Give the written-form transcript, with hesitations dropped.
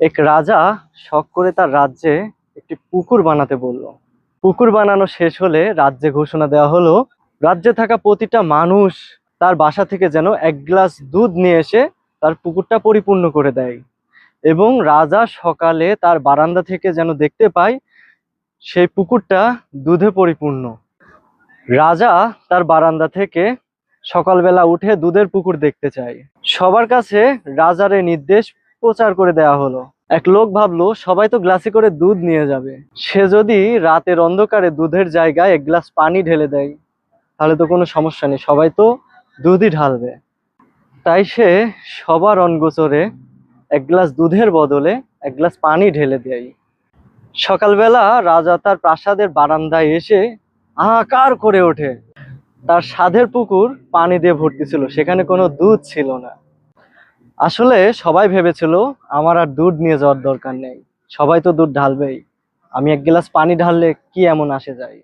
এক রাজা শখ করে তার রাজ্যে একটি পুকুর বানাতে বলল। পুকুর বানানো শেষ হলে রাজ্যে ঘোষণা দেওয়া হলো, রাজ্যে থাকা প্রতিটা মানুষ তার বাসা থেকে যেন এক গ্লাস দুধ নিয়ে এসে তার পুকুরটা পরিপূর্ণ করে দেয়, এবং রাজা সকালে তার বারান্দা থেকে যেন দেখতে পায় সেই পুকুরটা দুধে পরিপূর্ণ। রাজা তার বারান্দা থেকে সকালবেলা উঠে দুধের পুকুর দেখতে চায়। সবার কাছে রাজার এই নির্দেশ প্রচার করে দেওয়া হলো। এক লোক ভাবলো, সবাই তো গ্লাসে করে দুধ নিয়ে যাবে, সে যদি রাতের অন্ধকারে দুধের জায়গায় এক গ্লাস পানি ঢেলে দেয় তাহলে তো কোনো সমস্যা নেই, সবাই তো দুধই ঢালবে। তাই সে সবার অনগোচরে এক গ্লাস দুধের বদলে এক গ্লাস পানি ঢেলে দেয়। সকালবেলা রাজা তার প্রাসাদের বারান্দায় এসে হাহাকার করে ওঠে। তার স্বাদের পুকুর পানি দিয়ে ভর্তি ছিল, সেখানে কোনো দুধ ছিল না। আসলে সবাই ভেবেছিল আমার আর দুধ নিয়ে যাওয়ার দরকার নেই, সবাই তো দুধ ঢালবেই, আমি এক গ্লাস পানি ঢাললে কি এমন আসে যায়।